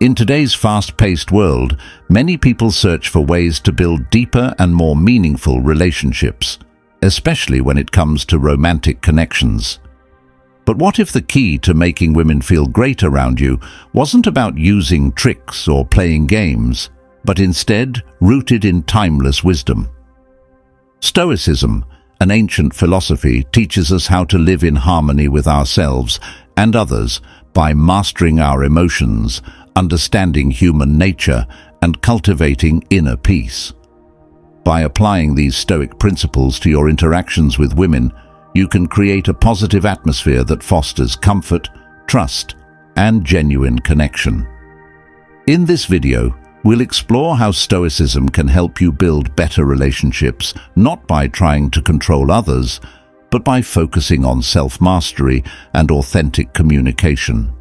In today's fast-paced world, many people search for ways to build deeper and more meaningful relationships, especially when it comes to romantic connections. But what if the key to making women feel great around you wasn't about using tricks or playing games, but instead rooted in timeless wisdom? Stoicism, an ancient philosophy, teaches us how to live in harmony with ourselves and others by mastering our emotions, understanding human nature, and cultivating inner peace. By applying these Stoic principles to your interactions with women, you can create a positive atmosphere that fosters comfort, trust, and genuine connection. In this video, we'll explore how Stoicism can help you build better relationships, not by trying to control others, but by focusing on self-mastery and authentic communication.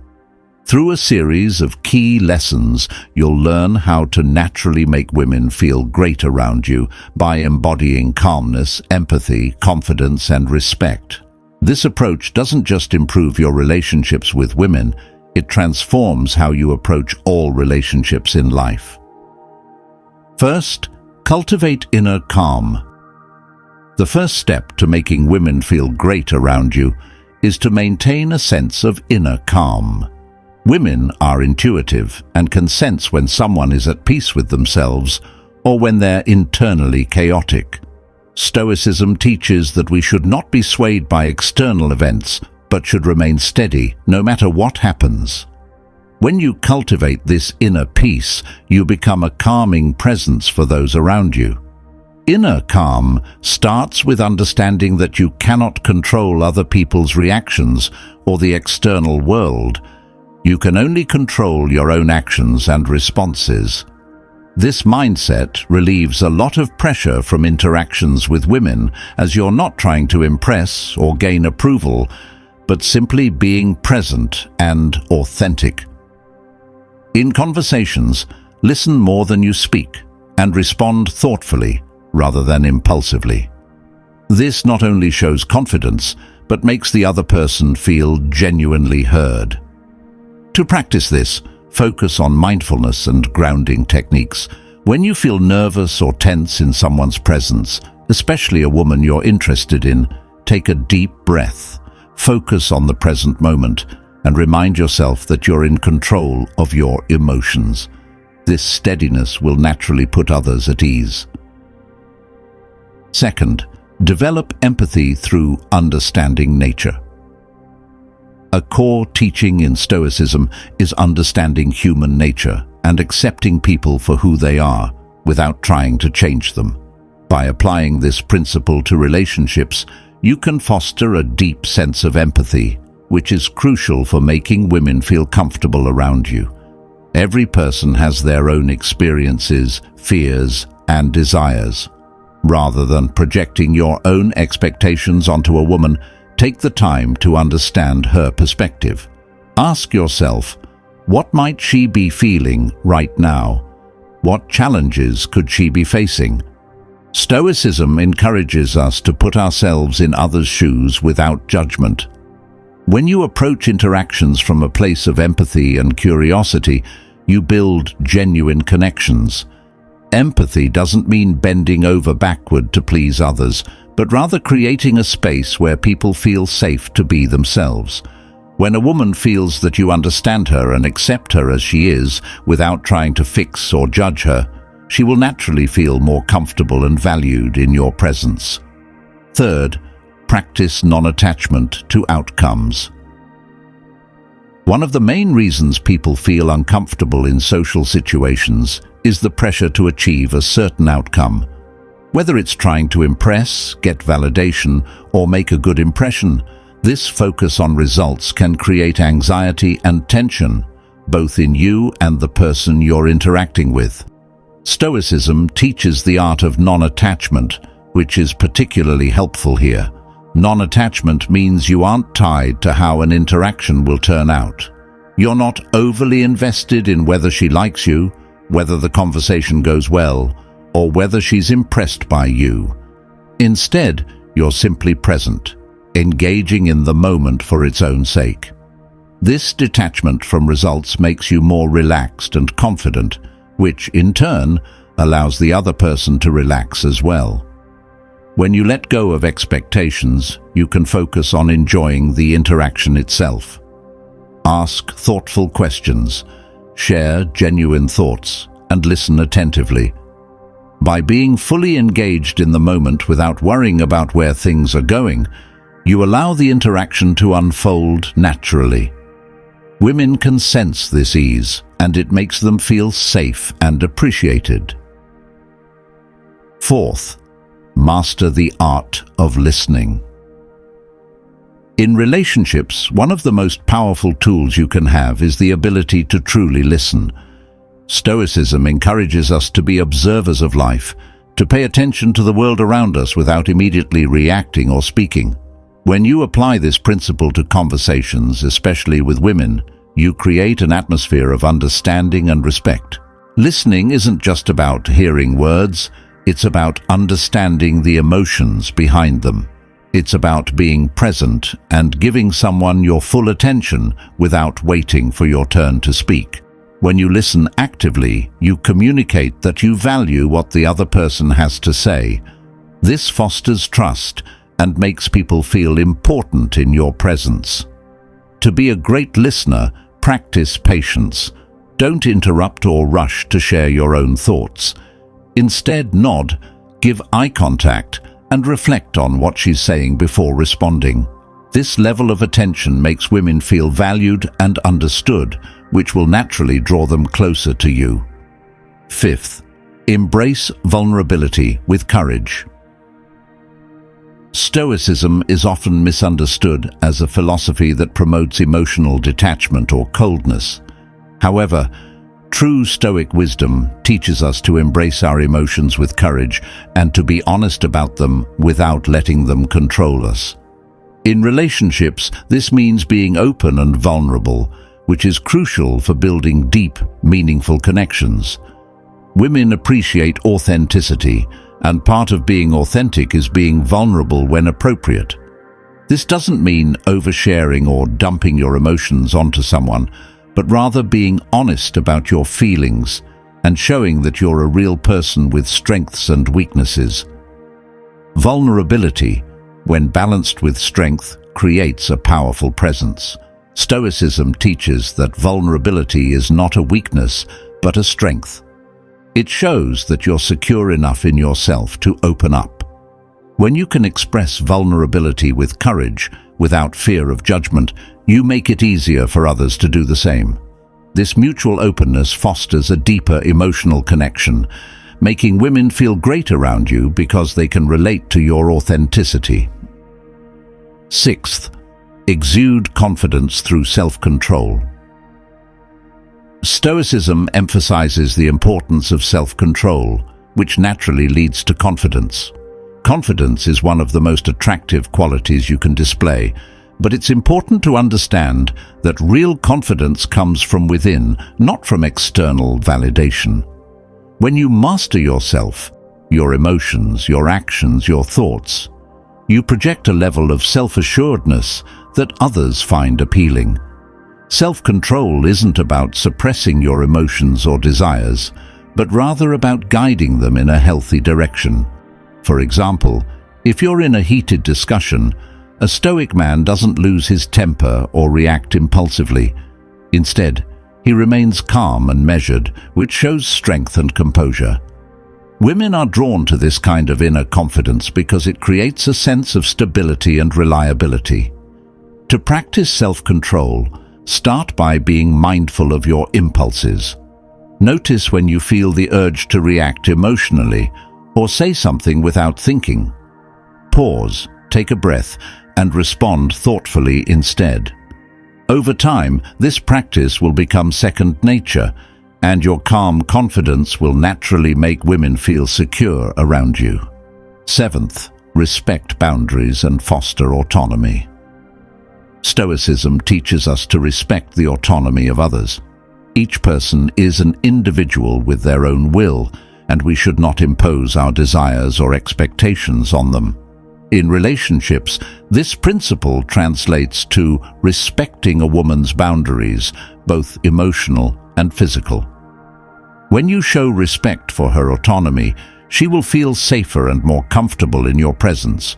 Through a series of key lessons, you'll learn how to naturally make women feel great around you by embodying calmness, empathy, confidence, and respect. This approach doesn't just improve your relationships with women, it transforms how you approach all relationships in life. First, cultivate inner calm. The first step to making women feel great around you is to maintain a sense of inner calm. Women are intuitive and can sense when someone is at peace with themselves or when they're internally chaotic. Stoicism teaches that we should not be swayed by external events, but should remain steady no matter what happens. When you cultivate this inner peace, you become a calming presence for those around you. Inner calm starts with understanding that you cannot control other people's reactions or the external world. You can only control your own actions and responses. This mindset relieves a lot of pressure from interactions with women, as you're not trying to impress or gain approval, but simply being present and authentic. In conversations, listen more than you speak and respond thoughtfully rather than impulsively. This not only shows confidence, but makes the other person feel genuinely heard. To practice this, focus on mindfulness and grounding techniques. When you feel nervous or tense in someone's presence, especially a woman you're interested in, take a deep breath, focus on the present moment, and remind yourself that you're in control of your emotions. This steadiness will naturally put others at ease. Second, develop empathy through understanding nature. A core teaching in Stoicism is understanding human nature and accepting people for who they are without trying to change them. By applying this principle to relationships, you can foster a deep sense of empathy, which is crucial for making women feel comfortable around you. Every person has their own experiences, fears, and desires. Rather than projecting your own expectations onto a woman, take the time to understand her perspective. Ask yourself, what might she be feeling right now? What challenges could she be facing? Stoicism encourages us to put ourselves in others' shoes without judgment. When you approach interactions from a place of empathy and curiosity, you build genuine connections. Empathy doesn't mean bending over backward to please others, but rather creating a space where people feel safe to be themselves. When a woman feels that you understand her and accept her as she is, without trying to fix or judge her, she will naturally feel more comfortable and valued in your presence. Third, practice non-attachment to outcomes. One of the main reasons people feel uncomfortable in social situations is the pressure to achieve a certain outcome. Whether it's trying to impress, get validation, or make a good impression, this focus on results can create anxiety and tension, both in you and the person you're interacting with. Stoicism teaches the art of non-attachment, which is particularly helpful here. Non-attachment means you aren't tied to how an interaction will turn out. You're not overly invested in whether she likes you, whether the conversation goes well, or whether she's impressed by you. Instead, you're simply present, engaging in the moment for its own sake. This detachment from results makes you more relaxed and confident, which, in turn, allows the other person to relax as well. When you let go of expectations, you can focus on enjoying the interaction itself. Ask thoughtful questions, share genuine thoughts, and listen attentively. By being fully engaged in the moment without worrying about where things are going, you allow the interaction to unfold naturally. Women can sense this ease, and it makes them feel safe and appreciated. Fourth, master the art of listening. In relationships, one of the most powerful tools you can have is the ability to truly listen. Stoicism encourages us to be observers of life, to pay attention to the world around us without immediately reacting or speaking. When you apply this principle to conversations, especially with women, you create an atmosphere of understanding and respect. Listening isn't just about hearing words, it's about understanding the emotions behind them. It's about being present and giving someone your full attention without waiting for your turn to speak. When you listen actively, you communicate that you value what the other person has to say. This fosters trust and makes people feel important in your presence. To be a great listener, practice patience. Don't interrupt or rush to share your own thoughts. Instead, nod, give eye contact, and reflect on what she's saying before responding. This level of attention makes women feel valued and understood, which will naturally draw them closer to you. Fifth, embrace vulnerability with courage. Stoicism is often misunderstood as a philosophy that promotes emotional detachment or coldness. However, true Stoic wisdom teaches us to embrace our emotions with courage and to be honest about them without letting them control us. In relationships, this means being open and vulnerable, which is crucial for building deep, meaningful connections. Women appreciate authenticity, and part of being authentic is being vulnerable when appropriate. This doesn't mean oversharing or dumping your emotions onto someone, but rather being honest about your feelings and showing that you're a real person with strengths and weaknesses. Vulnerability, when balanced with strength, creates a powerful presence. Stoicism teaches that vulnerability is not a weakness, but a strength. It shows that you're secure enough in yourself to open up. When you can express vulnerability with courage, without fear of judgment, you make it easier for others to do the same. This mutual openness fosters a deeper emotional connection, making women feel great around you because they can relate to your authenticity. Sixth, exude confidence through self-control. Stoicism emphasizes the importance of self-control, which naturally leads to confidence. Confidence is one of the most attractive qualities you can display, but it's important to understand that real confidence comes from within, not from external validation. When you master yourself, your emotions, your actions, your thoughts, you project a level of self-assuredness that others find appealing. Self-control isn't about suppressing your emotions or desires, but rather about guiding them in a healthy direction. For example, if you're in a heated discussion, a Stoic man doesn't lose his temper or react impulsively. Instead, he remains calm and measured, which shows strength and composure. Women are drawn to this kind of inner confidence because it creates a sense of stability and reliability. To practice self-control, start by being mindful of your impulses. Notice when you feel the urge to react emotionally or say something without thinking. Pause, take a breath, and respond thoughtfully instead. Over time, this practice will become second nature, and your calm confidence will naturally make women feel secure around you. Seventh, respect boundaries and foster autonomy. Stoicism teaches us to respect the autonomy of others. Each person is an individual with their own will, and we should not impose our desires or expectations on them. In relationships, this principle translates to respecting a woman's boundaries, both emotional and physical. When you show respect for her autonomy, she will feel safer and more comfortable in your presence.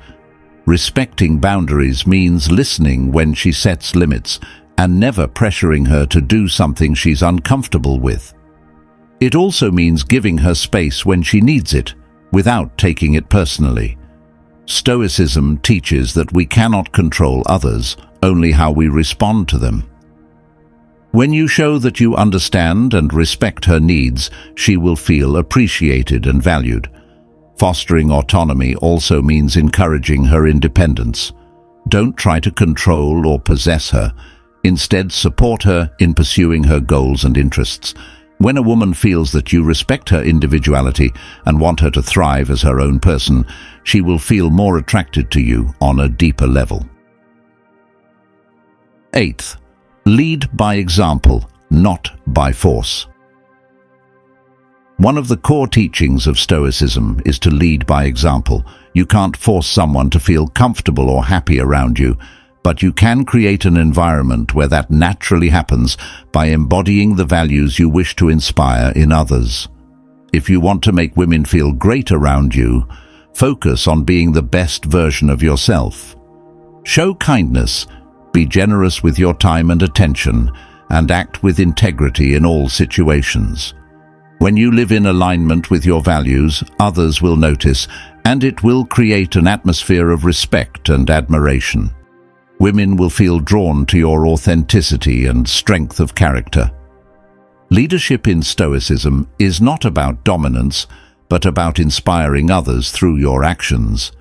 Respecting boundaries means listening when she sets limits and never pressuring her to do something she's uncomfortable with. It also means giving her space when she needs it, without taking it personally. Stoicism teaches that we cannot control others, only how we respond to them. When you show that you understand and respect her needs, she will feel appreciated and valued. Fostering autonomy also means encouraging her independence. Don't try to control or possess her. Instead, support her in pursuing her goals and interests. When a woman feels that you respect her individuality and want her to thrive as her own person, she will feel more attracted to you on a deeper level. 8th, lead by example, not by force. One of the core teachings of Stoicism is to lead by example. You can't force someone to feel comfortable or happy around you, but you can create an environment where that naturally happens by embodying the values you wish to inspire in others. If you want to make women feel great around you, focus on being the best version of yourself. Show kindness, be generous with your time and attention, and act with integrity in all situations. When you live in alignment with your values, others will notice, and it will create an atmosphere of respect and admiration. Women will feel drawn to your authenticity and strength of character. Leadership in Stoicism is not about dominance, but about inspiring others through your actions.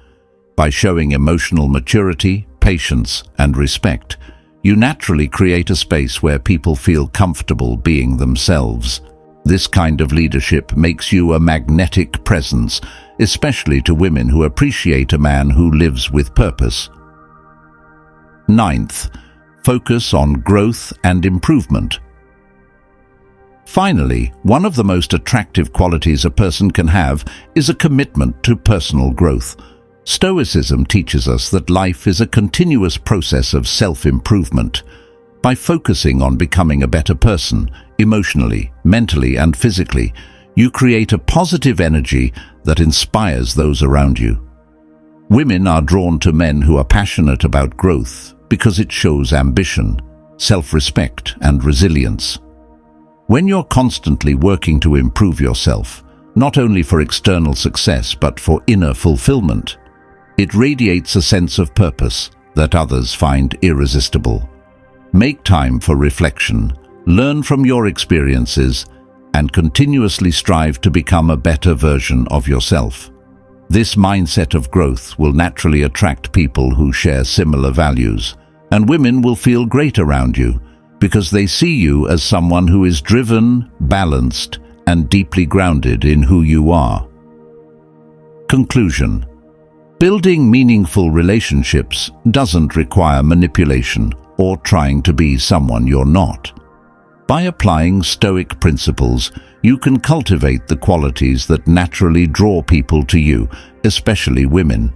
By showing emotional maturity, patience, and respect, you naturally create a space where people feel comfortable being themselves. This kind of leadership makes you a magnetic presence, especially to women who appreciate a man who lives with purpose. 9th, focus on growth and improvement. Finally, one of the most attractive qualities a person can have is a commitment to personal growth. Stoicism teaches us that life is a continuous process of self-improvement. By focusing on becoming a better person, emotionally, mentally, and physically, you create a positive energy that inspires those around you. Women are drawn to men who are passionate about growth because it shows ambition, self-respect, and resilience. When you're constantly working to improve yourself, not only for external success but for inner fulfillment, it radiates a sense of purpose that others find irresistible. Make time for reflection, learn from your experiences, and continuously strive to become a better version of yourself. This mindset of growth will naturally attract people who share similar values, and women will feel great around you because they see you as someone who is driven, balanced, and deeply grounded in who you are. Conclusion. Building meaningful relationships doesn't require manipulation or trying to be someone you're not. By applying Stoic principles, you can cultivate the qualities that naturally draw people to you, especially women.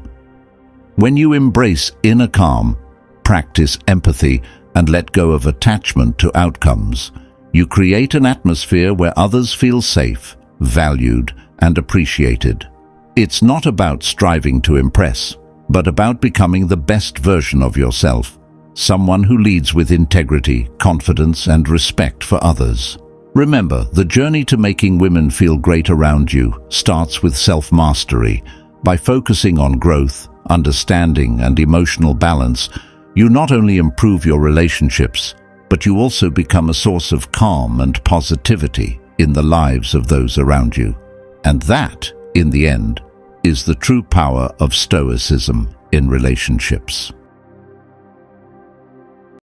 When you embrace inner calm, practice empathy, and let go of attachment to outcomes, you create an atmosphere where others feel safe, valued, and appreciated. It's not about striving to impress, but about becoming the best version of yourself, someone who leads with integrity, confidence, and respect for others. Remember, the journey to making women feel great around you starts with self-mastery. By focusing on growth, understanding, and emotional balance, you not only improve your relationships, but you also become a source of calm and positivity in the lives of those around you. And that, in the end, is the true power of Stoicism in relationships.